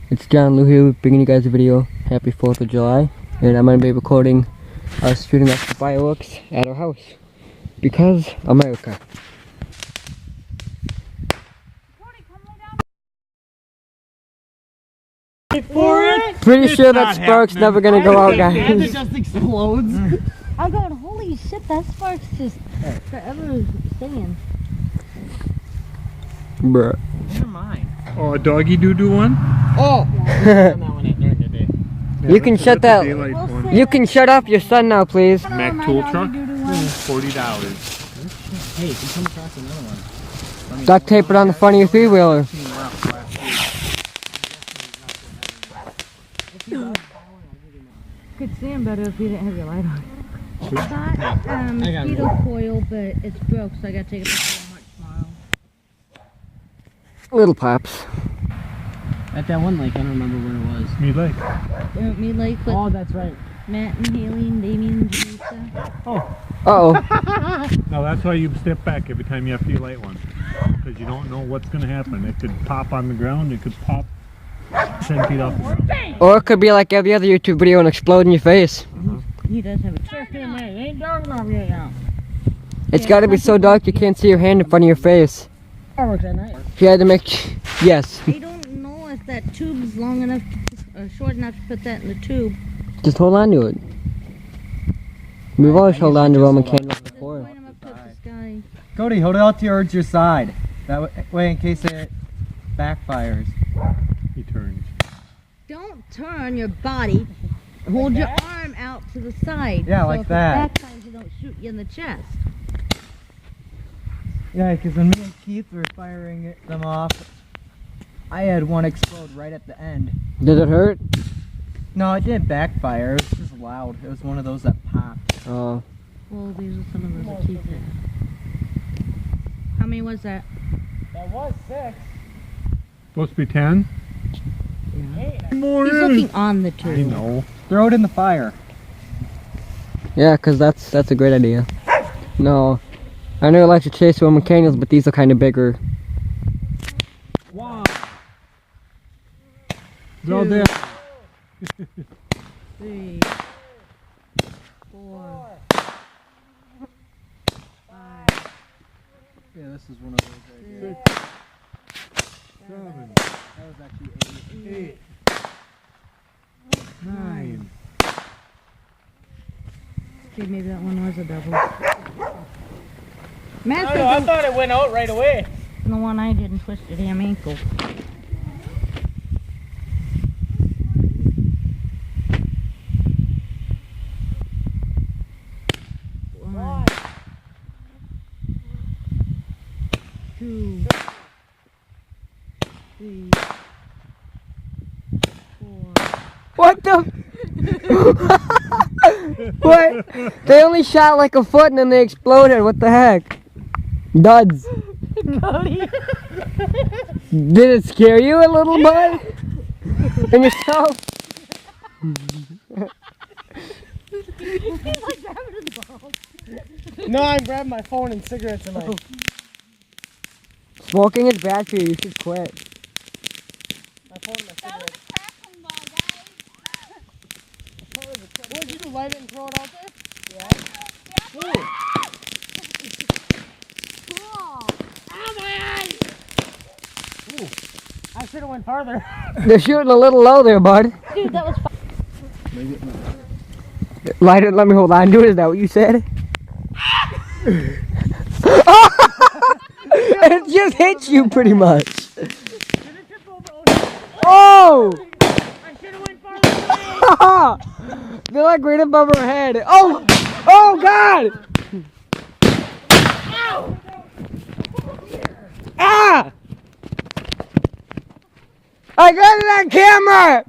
It's John Lou here bringing you guys a video. Happy 4th of July. And I'm going to be recording us shooting off the fireworks at our house. Because America. Pretty sure that spark's never going to go out, guys. And it just explodes. I'm going, holy shit, that spark's just forever staying. Bruh. Never mind. Oh, a doggy doo-doo one? Oh! That one during the day. Yeah, You can shut that. One. You can shut off your son now, please. Mac tool truck, $40. Hey, if you come across another one. Duct tape it on the front of your three-wheeler. Could stand better if you didn't have your light on. I got mosquito coil, but it's broke, so I gotta take a picture of March tomorrow. Little pops. At that one lake, I don't remember where it was. Mead Lake. Me like with Oh, that's right. Matt and Haley and Damien and Teresa. Oh. Uh-oh. No, that's why you step back every time you have to light one. Because you don't know what's going to happen. It could pop on the ground. It could pop 10 feet off the ground. Or it could be like every other YouTube video and explode in your face. He does have a It's got to be so dark you can't see your hand in front of your face. Fireworks at night. He had to make... Yes. I don't know if that tube's long enough, or short enough to put that in the tube. Just hold on to it. We've always held on to Roman candles before. Point 'em up towards the sky. Cody, hold it out towards your side. That way, in case it backfires. He turns. Don't turn your body. Hold your arm out to the side. Yeah, so like if that. It backfires, you don't shoot you in the chest. Yeah, because when me and Keith were firing them off, I had one explode right at the end. Did it hurt? No, it didn't backfire. It was just loud. It was one of those that popped. Oh. Well, these are some of those that Keith did. How many was that? That was 6. Supposed to be 10? He's looking on the I tube. know. Throw it in the fire. Yeah, because that's a great idea. No. I know I like to chase Roman candles, but these are kind of bigger. Wow. Well done. 3, 4, 5, Yeah, this is one of those right here. 7, That was actually 8. 8, 9. Okay, maybe that one was a double. Matt I said thought it went out right away. the one I didn't twist your damn ankle. One, 2, 3, 4. What the? What? They only shot like a foot and then they exploded. What the heck? Duds. Cody. Did it scare you a little bit? And yourself? No, I'm grabbing my phone and cigarettes and my... Smoking is bad for you. You should quit. My phone and my cigarettes. What did you do, light it and throw it out there? Yeah. Ooh. Ow, my eyes! Ooh. I should have went farther. They're shooting a little low there, bud. Dude, that was fun. Light it, let me hold on to it. Is that what you said? It just hit you pretty much. Oh! I should have went farther. They're like right above her head. Oh! Oh God! Ow! Ah! I got it on camera!